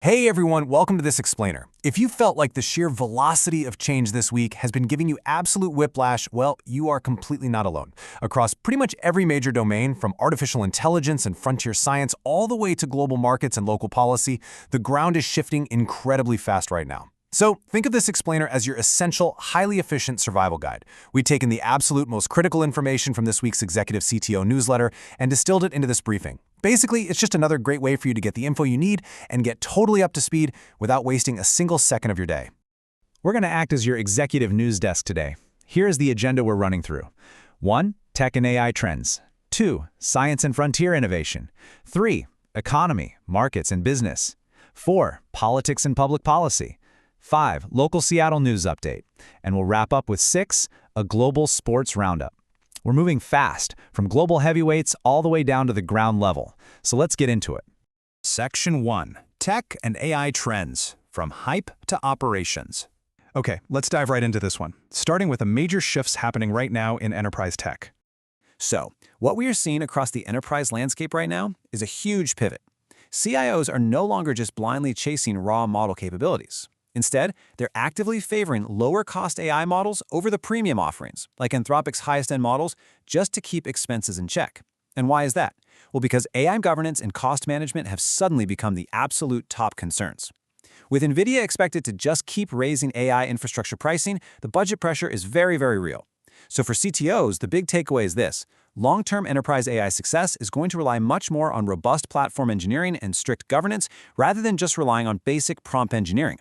Hey everyone, welcome to this explainer. If you felt like the sheer velocity of change this week has been giving you absolute whiplash, well, you are completely not alone. Across pretty much every major domain, from artificial intelligence and frontier science all the way to global markets and local policy, the ground is shifting incredibly fast right now. So think of this explainer as your essential, highly efficient survival guide. We've taken the absolute most critical information from this week's executive CTO newsletter and distilled it into this briefing. Basically, it's just another great way for you to get the info you need and get totally up to speed without wasting a single second of your day. We're going to act as your executive news desk today. Here's the agenda we're running through. 1. Tech and AI trends. 2. Science and frontier innovation. 3. Economy, markets, and business. 4. Politics and public policy. 5. Local Seattle news update. And we'll wrap up with 6. A global sports roundup. We're moving fast, from global heavyweights all the way down to the ground level. So let's get into it. Section 1. Tech and AI trends, from hype to operations. Okay, let's dive right into this one, starting with the major shifts happening right now in enterprise tech. So, what we are seeing across the enterprise landscape right now is a huge pivot. CIOs are no longer just blindly chasing raw model capabilities. Instead, they're actively favoring lower-cost AI models over the premium offerings, like Anthropic's highest-end models, just to keep expenses in check. And why is that? Well, because AI governance and cost management have suddenly become the absolute top concerns. With NVIDIA expected to just keep raising AI infrastructure pricing, the budget pressure is very, very real. So for CTOs, the big takeaway is this: long-term enterprise AI success is going to rely much more on robust platform engineering and strict governance rather than just relying on basic prompt engineering.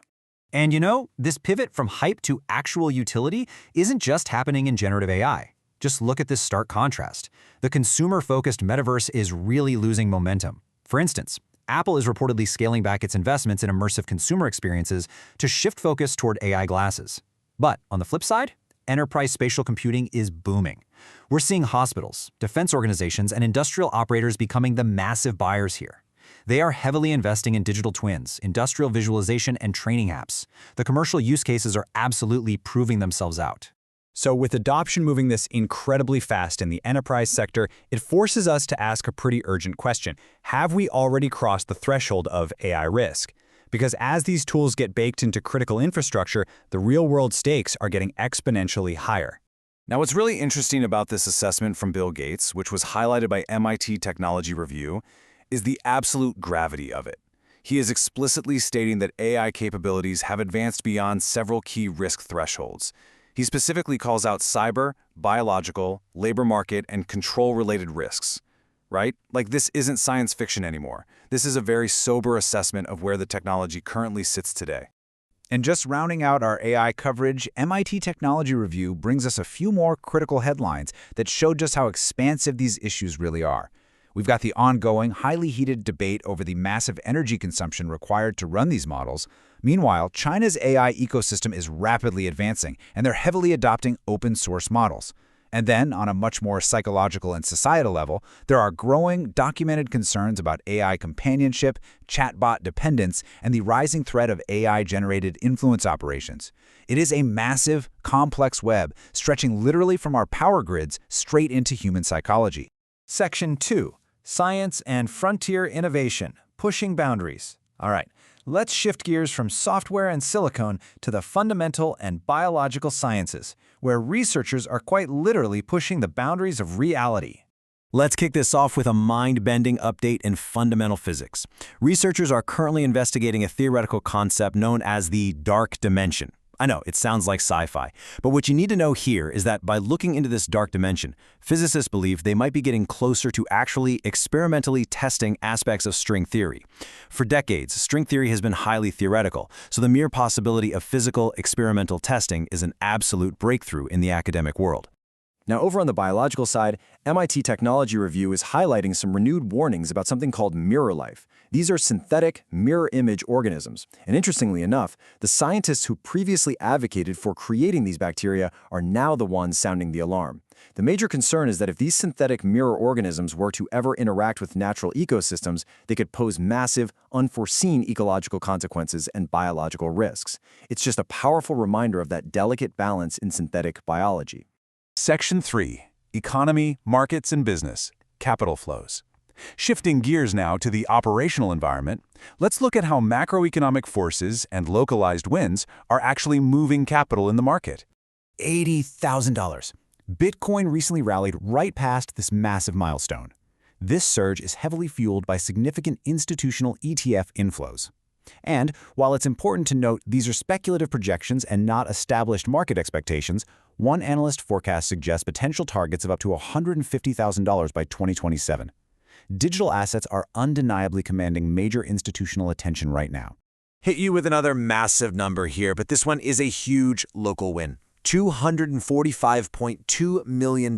And you know, this pivot from hype to actual utility isn't just happening in generative AI. Just look at this stark contrast. The consumer-focused metaverse is really losing momentum. For instance, Apple is reportedly scaling back its investments in immersive consumer experiences to shift focus toward AI glasses. But on the flip side, enterprise spatial computing is booming. We're seeing hospitals, defense organizations, and industrial operators becoming the massive buyers here. They are heavily investing in digital twins, industrial visualization, and training apps. The commercial use cases are absolutely proving themselves out. So with adoption moving this incredibly fast in the enterprise sector, it forces us to ask a pretty urgent question. Have we already crossed the threshold of AI risk? Because as these tools get baked into critical infrastructure, the real-world stakes are getting exponentially higher. Now, what's really interesting about this assessment from Bill Gates, which was highlighted by MIT Technology Review, is the absolute gravity of it. He is explicitly stating that AI capabilities have advanced beyond several key risk thresholds. He specifically calls out cyber, biological, labor market, and control-related risks. Right? Like, this isn't science fiction anymore. This is a very sober assessment of where the technology currently sits today. And just rounding out our AI coverage, MIT Technology Review brings us a few more critical headlines that show just how expansive these issues really are. We've got the ongoing, highly heated debate over the massive energy consumption required to run these models. Meanwhile, China's AI ecosystem is rapidly advancing, and they're heavily adopting open-source models. And then, on a much more psychological and societal level, there are growing, documented concerns about AI companionship, chatbot dependence, and the rising threat of AI-generated influence operations. It is a massive, complex web stretching literally from our power grids straight into human psychology. Section 2. Science and frontier innovation, pushing boundaries. All right, let's shift gears from software and silicone to the fundamental and biological sciences, where researchers are quite literally pushing the boundaries of reality. Let's kick this off with a mind-bending update in fundamental physics. Researchers are currently investigating a theoretical concept known as the dark dimension. I know, it sounds like sci-fi, but what you need to know here is that by looking into this dark dimension, physicists believe they might be getting closer to actually experimentally testing aspects of string theory. For decades, string theory has been highly theoretical, so the mere possibility of physical experimental testing is an absolute breakthrough in the academic world. Now, over on the biological side, MIT Technology Review is highlighting some renewed warnings about something called mirror life. These are synthetic, mirror-image organisms. And interestingly enough, the scientists who previously advocated for creating these bacteria are now the ones sounding the alarm. The major concern is that if these synthetic mirror organisms were to ever interact with natural ecosystems, they could pose massive, unforeseen ecological consequences and biological risks. It's just a powerful reminder of that delicate balance in synthetic biology. Section 3. Economy, markets, and business. Capital flows. Shifting gears now to the operational environment, let's look at how macroeconomic forces and localized winds are actually moving capital in the market. $80,000. Bitcoin recently rallied right past this massive milestone. This surge is heavily fueled by significant institutional ETF inflows. And while it's important to note these are speculative projections and not established market expectations, one analyst forecast suggests potential targets of up to $150,000 by 2027. Digital assets are undeniably commanding major institutional attention right now. Hit you with another massive number here, but this one is a huge local win. $245.2 million.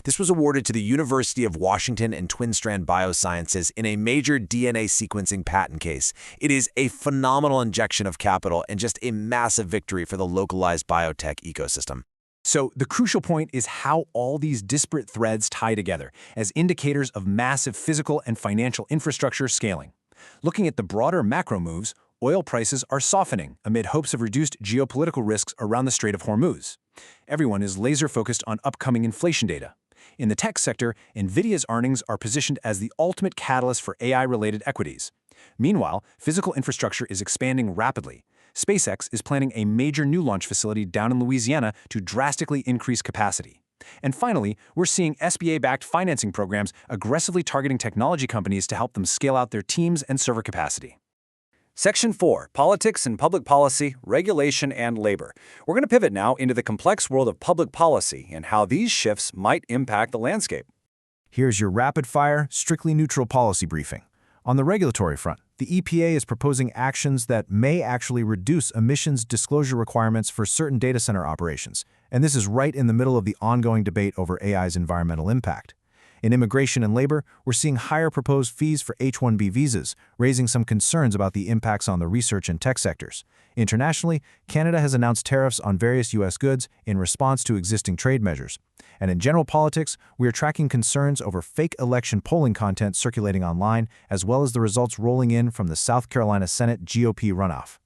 This was awarded to the University of Washington and Twin Strand Biosciences in a major DNA sequencing patent case. It is a phenomenal injection of capital and just a massive victory for the localized biotech ecosystem. So the crucial point is how all these disparate threads tie together as indicators of massive physical and financial infrastructure scaling. Looking at the broader macro moves, oil prices are softening amid hopes of reduced geopolitical risks around the Strait of Hormuz. Everyone is laser-focused on upcoming inflation data. In the tech sector, NVIDIA's earnings are positioned as the ultimate catalyst for AI-related equities. Meanwhile, physical infrastructure is expanding rapidly. SpaceX is planning a major new launch facility down in Louisiana to drastically increase capacity. And finally, we're seeing SBA-backed financing programs aggressively targeting technology companies to help them scale out their teams and server capacity. Section 4, Politics and Public Policy, Regulation and Labor. We're going to pivot now into the complex world of public policy and how these shifts might impact the landscape. Here's your rapid-fire, strictly neutral policy briefing. On the regulatory front, the EPA is proposing actions that may actually reduce emissions disclosure requirements for certain data center operations, and this is right in the middle of the ongoing debate over AI's environmental impact. In immigration and labor, we're seeing higher proposed fees for H-1B visas, raising some concerns about the impacts on the research and tech sectors. Internationally, Canada has announced tariffs on various U.S. goods in response to existing trade measures. And in general politics, we are tracking concerns over fake election polling content circulating online, as well as the results rolling in from the South Carolina Senate GOP runoff.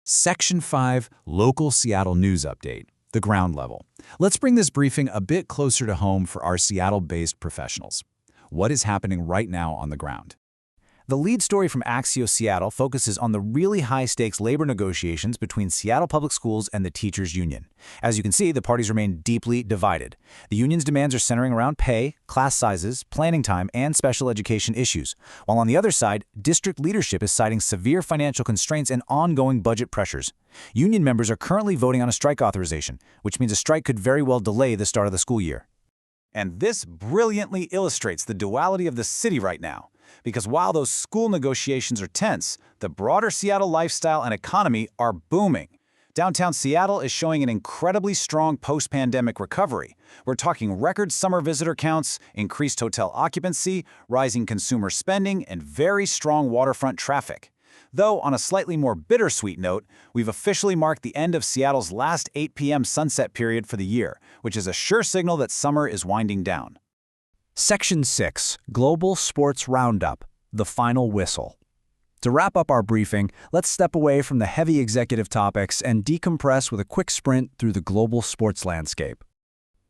Section 5, Local Seattle News Update, the ground level. Let's bring this briefing a bit closer to home for our Seattle-based professionals. What is happening right now on the ground? The lead story from Axios Seattle focuses on the really high-stakes labor negotiations between Seattle Public Schools and the Teachers Union. As you can see, the parties remain deeply divided. The union's demands are centering around pay, class sizes, planning time, and special education issues, while on the other side, district leadership is citing severe financial constraints and ongoing budget pressures. Union members are currently voting on a strike authorization, which means a strike could very well delay the start of the school year. And this brilliantly illustrates the duality of the city right now. Because while those school negotiations are tense, the broader Seattle lifestyle and economy are booming. Downtown Seattle is showing an incredibly strong post-pandemic recovery. We're talking record summer visitor counts, increased hotel occupancy, rising consumer spending, and very strong waterfront traffic. Though, on a slightly more bittersweet note, we've officially marked the end of Seattle's last 8 p.m. sunset period for the year, which is a sure signal that summer is winding down. Section 6, Global Sports Roundup, the final whistle. To wrap up our briefing, let's step away from the heavy executive topics and decompress with a quick sprint through the global sports landscape.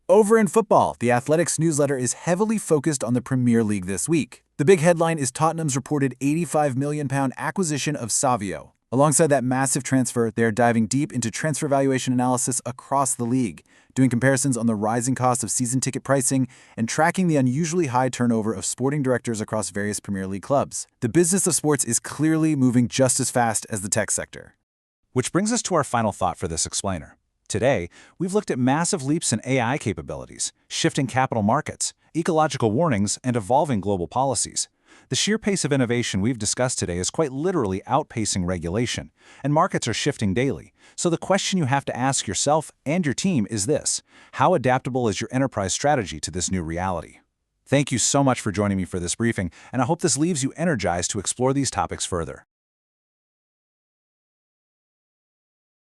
Over in football, the Athletics newsletter is heavily focused on the Premier League this week. The big headline is Tottenham's reported £85 million acquisition of Savio. Alongside that massive transfer, they are diving deep into transfer valuation analysis across the league, doing comparisons on the rising cost of season ticket pricing and tracking the unusually high turnover of sporting directors across various Premier League clubs. The business of sports is clearly moving just as fast as the tech sector. Which brings us to our final thought for this explainer. Today, we've looked at massive leaps in AI capabilities, shifting capital markets, ecological warnings, and evolving global policies. The sheer pace of innovation we've discussed today is quite literally outpacing regulation, and markets are shifting daily. So the question you have to ask yourself and your team is this: how adaptable is your enterprise strategy to this new reality? Thank you so much for joining me for this briefing, and I hope this leaves you energized to explore these topics further.